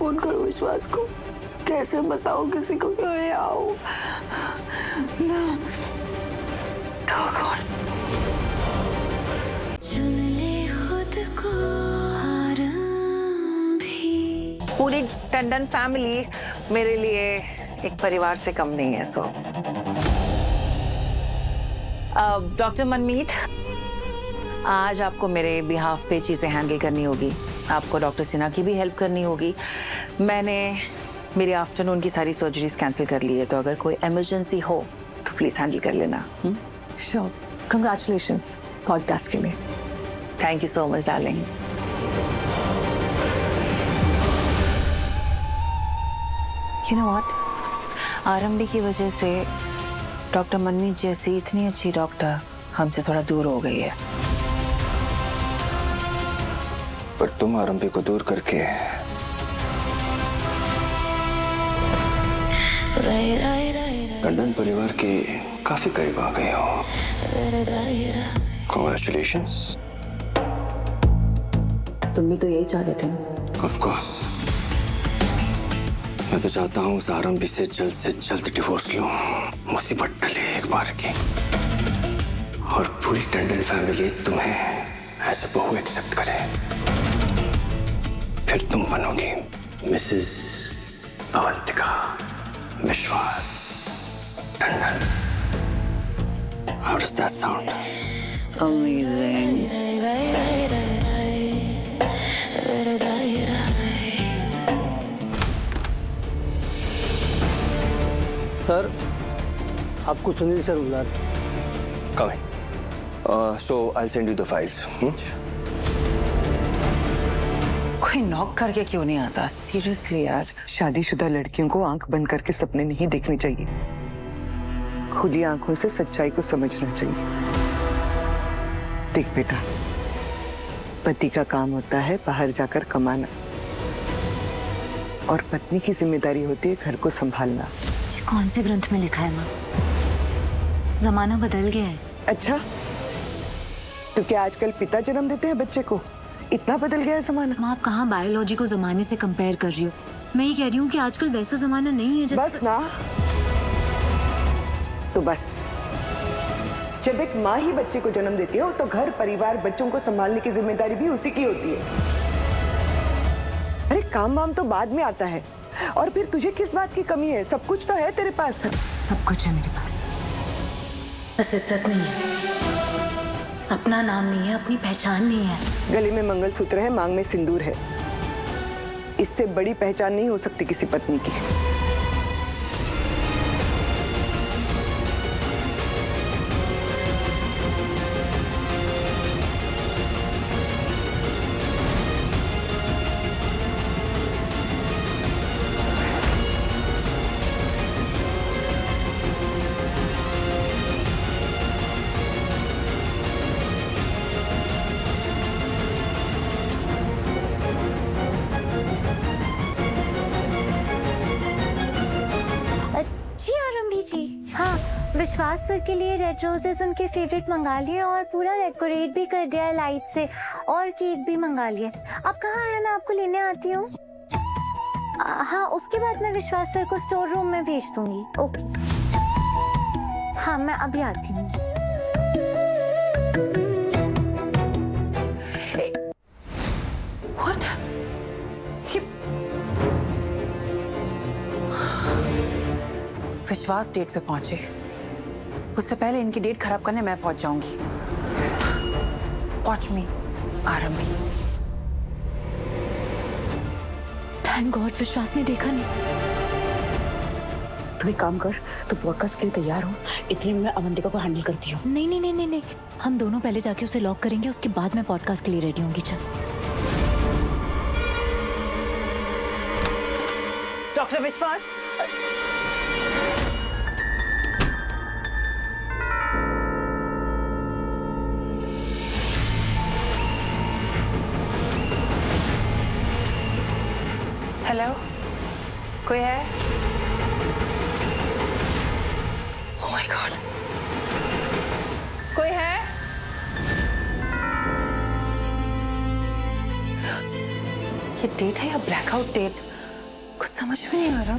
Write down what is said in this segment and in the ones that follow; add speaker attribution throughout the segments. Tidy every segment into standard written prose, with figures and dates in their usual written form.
Speaker 1: Phone करूं विश्वास को? कैसे बताऊं किसी को कि मैं आऊं? Oh God.
Speaker 2: चुन ले खुद को भी।
Speaker 3: पूरी टंडन फैमिली मेरे लिए एक परिवार से कम नहीं है। सो डॉक्टर मनमीत, आज आपको मेरे बिहाफ पे चीजें हैंडल करनी होगी। आपको डॉक्टर सिन्हा की भी हेल्प करनी होगी। मैंने मेरी आफ्टरनून की सारी सर्जरीज कैंसिल कर ली है, तो अगर कोई इमरजेंसी हो तो प्लीज हैंडल कर लेना।
Speaker 4: श्योर, कंग्रेचुलेशंस पॉडकास्ट के लिए।
Speaker 3: Thank you so much darling. You know what, आरंभी की वजह से डॉक्टर मनमीत जैसी इतनी अच्छी डॉक्टर हमसे थोड़ा दूर हो गई है।
Speaker 5: पर तुम आरंभी को दूर करके टंडन परिवार के काफी करीब आ गए हो। Congratulations.
Speaker 4: तुम भी तो यही चाहते थे।
Speaker 5: Of course. मैं तो चाहता हूँ उस आरंभी से जल्द डिवोर्स लूं। मुसीबत टले एक बार की, और पूरी टंडन फैमिली तुम्हें एज बहू एक्सेप्ट करे। फिर तुम बनोगी मिसेस अवंतिका विश्वास Tandon. How does that sound?
Speaker 3: Amazing.
Speaker 6: Sir, आपको सुनील सर बुला रहे हैं।
Speaker 5: Come in. So I'll send you the files.
Speaker 3: कोई नॉक करके क्यों नहीं आता? सीरियसली यार।
Speaker 1: शादीशुदा लड़कियों को आंख बंद करके सपने नहीं देखने चाहिए, खुली आंखों से सच्चाई को समझना चाहिए। देख बेटा, पति का काम होता है बाहर जाकर कमाना, और पत्नी की जिम्मेदारी होती है घर को संभालना।
Speaker 2: ये कौन से ग्रंथ में लिखा है माँ? जमाना बदल गया है।
Speaker 1: अच्छा, तो क्या आजकल पिता जन्म देते हैं बच्चे को? इतना बदल गया है जमाना?
Speaker 2: माँ, आप कहाँ बायोलॉजी को जमाने से कंपेयर कर रही हो? मैं ये कह रही हूँ कि आजकल वैसा जमाना नहीं है जैसे।
Speaker 1: बस ना, तो बस। जब एक माँ ही बच्चे को जन्म देती है तो घर परिवार बच्चों को संभालने की जिम्मेदारी भी उसी की होती है। अरे काम वाम तो बाद में आता है, और फिर तुझे किस बात की कमी है? सब कुछ तो है तेरे पास।
Speaker 2: सब कुछ है मेरे पास, बस इज्जत नहीं है, अपना नाम नहीं है, अपनी पहचान नहीं है।
Speaker 1: गले में मंगलसूत्र है, मांग में सिंदूर है। इससे बड़ी पहचान नहीं हो सकती किसी पत्नी की।
Speaker 7: जी आरंभी जी, हाँ, विश्वास सर के लिए रेड रोजेस उनके फेवरेट मंगा लिए और पूरा डेकोरेट भी कर दिया है लाइट से, और केक भी मंगा लिए। आप कहाँ हैं? मैं आपको लेने आती हूँ। हाँ, उसके बाद मैं विश्वास सर को स्टोर रूम में भेज दूंगी। ओके, हाँ, मैं अभी आती हूँ।
Speaker 3: What? विश्वास डेट पे पहुंचे, उससे पहले इनकी डेट खराब करने मैं पहुंच जाऊंगी। वॉच मी आरंभी।
Speaker 2: थैंक गॉड विश्वास ने देखा नहीं।
Speaker 4: तू एक काम कर, तू पॉडकास्ट के लिए तैयार हो, इतने में मैं अवंतिका को हैंडल करती हूँ।
Speaker 2: नहीं नहीं नहीं नहीं नहीं, हम दोनों पहले जाके उसे लॉक करेंगे, उसके बाद मैं पॉडकास्ट के लिए रेडी होंगी। चल
Speaker 3: डॉक्टर विश्वास, हेलो, कोई है? ओह माय गॉड, कोई है? ये डेट है या ब्लैकआउट डेट? कुछ समझ में नहीं आ रहा।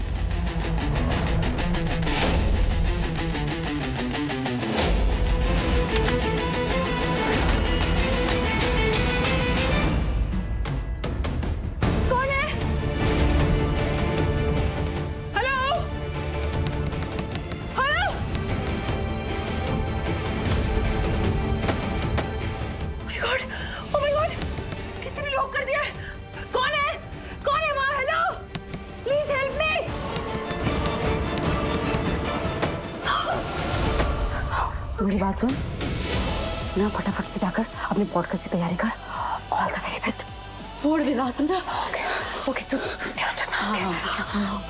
Speaker 4: तू मेरी बात सुन ना, फटाफट से जाकर अपने पॉडकास्ट की तैयारी कर। All the very best. फोड़ देना, समझा? ओके ओके, तू ध्यान रखना। हाँ।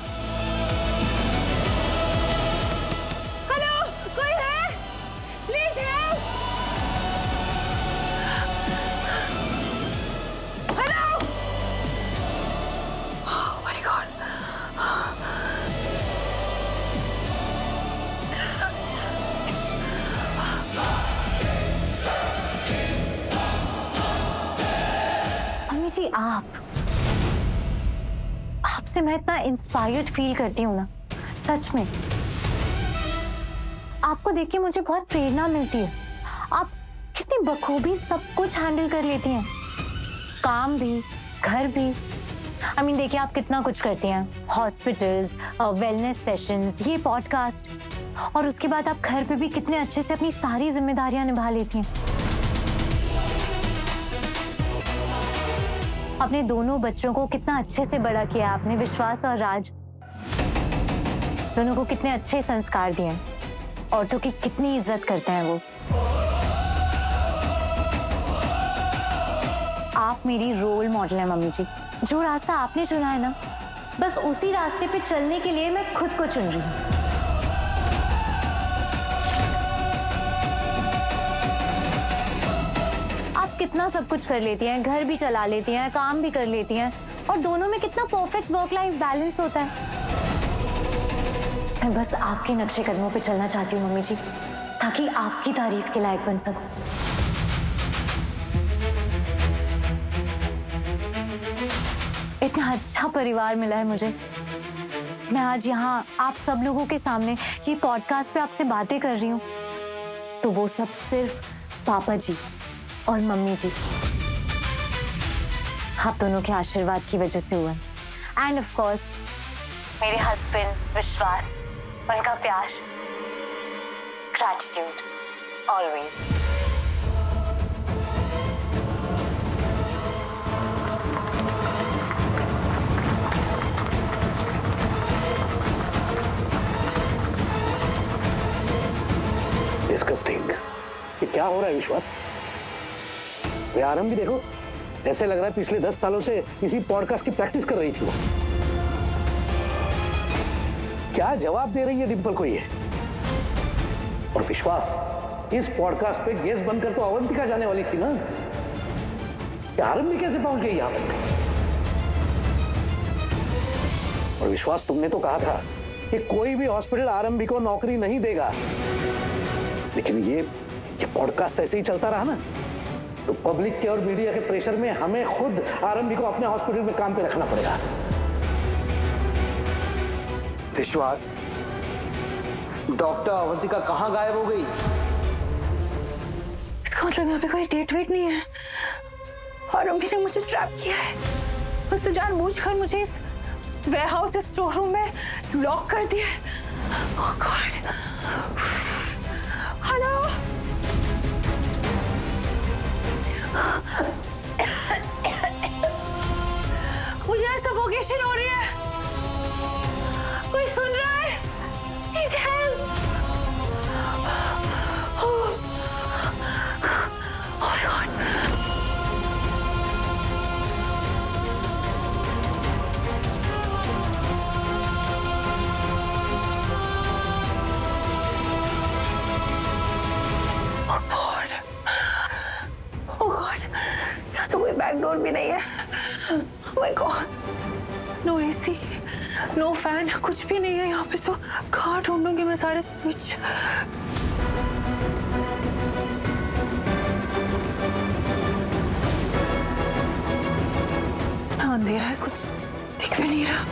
Speaker 3: हेलो, कोई है? Please help. Hello. Oh my god.
Speaker 7: Mummy ji, आपसे मैं इतना इंस्पायर्ड फील करती हूँ ना, सच में। आपको देख के मुझे बहुत प्रेरणा मिलती है। आप कितनी बखूबी सब कुछ हैंडल कर लेती हैं, काम भी, घर भी। देखिए आप कितना कुछ करती हैं, हॉस्पिटल्स, वेलनेस सेशंस, ये पॉडकास्ट, और उसके बाद आप घर पे भी कितने अच्छे से अपनी सारी जिम्मेदारियां निभा लेती हैं। अपने दोनों बच्चों को कितना अच्छे से बड़ा किया आपने, विश्वास और राज। दोनों को कितने अच्छे संस्कार दिए, औरतों की कितनी इज्जत करते हैं वो। आप मेरी रोल मॉडल हैं मम्मी जी। जो रास्ता आपने चुना है ना, बस उसी रास्ते पे चलने के लिए मैं खुद को चुन रही हूँ। कितना सब कुछ कर लेती हैं, घर भी चला लेती हैं, काम भी कर लेती हैं, और दोनों में कितना परफेक्ट वर्क लाइफ बैलेंस होता है। मैं बस आपके नक्शे कदमों पे चलना चाहती हूँ मम्मी जी, ताकि आपकी तारीफ के लायक बन सकूं। इतना अच्छा परिवार मिला है मुझे। मैं आज यहाँ आप सब लोगों के सामने ये पॉडकास्ट पे आपसे बातें कर रही हूँ, तो वो सब सिर्फ पापा जी और मम्मी जी, आप दोनों के आशीर्वाद की वजह से हुआ। एंड ऑफ कोर्स मेरे हस्बैंड विश्वास, उनका प्यार, ग्रैटिट्यूड ऑलवेज।
Speaker 6: डिस्गस्टिंग। ये क्या हो रहा है विश्वास? ये आरंभ भी देखो, ऐसे लग रहा है पिछले 10 सालों से इसी पॉडकास्ट की प्रैक्टिस कर रही थी वो। क्या जवाब दे रही है डिंपल को ये? और विश्वास, इस पॉडकास्ट पे गेस्ट बनकर तो अवंतिका जाने वाली थी ना, ये आरंभ भी कैसे पहुंच गई यहां तक? और विश्वास, तुमने तो कहा था कि कोई भी हॉस्पिटल आरंभी को नौकरी नहीं देगा, लेकिन ये पॉडकास्ट ऐसे ही चलता रहा ना, तो पब्लिक के और मीडिया के प्रेशर में हमें खुद आरंभी को अपने हॉस्पिटल में काम पे रखना पड़ेगा।
Speaker 5: विश्वास, डॉक्टर अवंतिका कहाँ गायब हो गई?
Speaker 3: इसका मतलब यहाँ पे कोई डेट वेट नहीं है, आरंभी ने मुझे ट्रैप किया है। उसने जानबूझकर मुझे इस वेयरहाउस स्टोर रूम में लॉक कर दिया है। ओह गॉड। हेलो, मुझे सफोकेशन हो रही है, कोई सुन रहा है? Please help! Oh my God! तो कोई बैकडोर भी नहीं है। Oh my God! No AC, no fan, कुछ भी नहीं है यहाँ पे। तो कहाँ ढूंढूंगी मैं सारे स्विच? अंधेरा है, कुछ दिख भी नहीं रहा।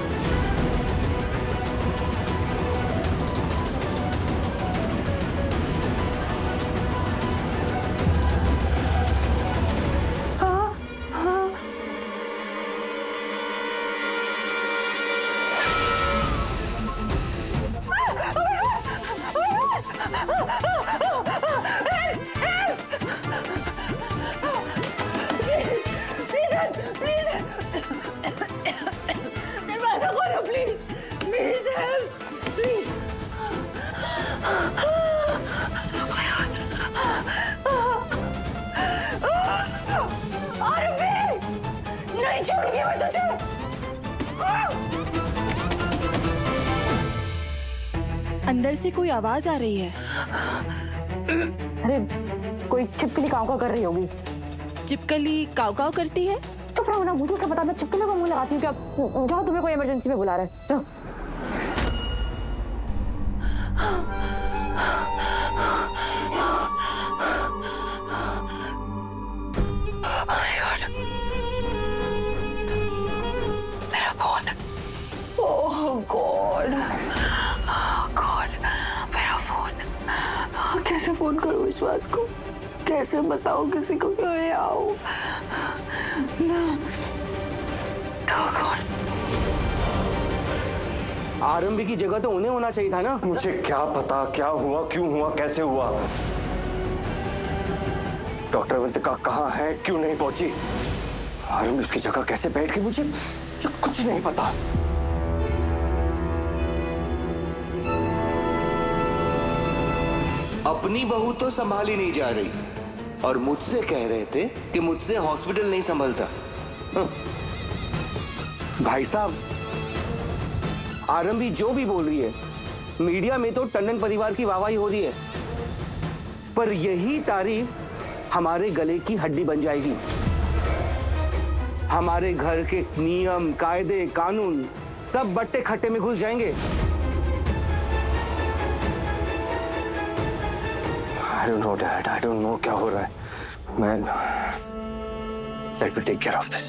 Speaker 8: अंदर से कोई आवाज आ रही है।
Speaker 4: अरे कोई छिपकली काव काव कर रही होगी।
Speaker 8: चिपकली काव काव करती है?
Speaker 4: चुप रहो ना, मुझे क्या पता, मैं छिपकली को मुंह लगाती हूँ क्या? जाओ, तुम्हें कोई इमरजेंसी में बुला रहा है, जाओ।
Speaker 3: मेरा फोन। ओह गॉड, गॉड, मेरा फोन। कैसे फोन करूं विश्वास को? कैसे बताऊं किसी को कि मैं आऊं?
Speaker 6: आरंभी की जगह तो उन्हें होना चाहिए था ना।
Speaker 5: मुझे क्या पता क्या हुआ, क्यों हुआ, कैसे हुआ। डॉक्टर अवंतिका कहाँ है, क्यों नहीं पहुंची, आरंभी उसकी जगह कैसे बैठ गई, मुझे कुछ नहीं पता।
Speaker 9: अपनी बहू तो संभाली नहीं जा रही और मुझसे कह रहे थे कि मुझसे हॉस्पिटल नहीं संभलता।
Speaker 6: भाई साहब, आरंभी जो भी बोल रही है, मीडिया में तो टंडन परिवार की वाहवाही हो रही है, पर यही तारीफ हमारे गले की हड्डी बन जाएगी। हमारे घर के नियम, कायदे, कानून सब बट्टे खट्टे में घुस जाएंगे।
Speaker 5: I don't know, Dad. I don't know क्या हो रहा है। मैं Let me take care of this.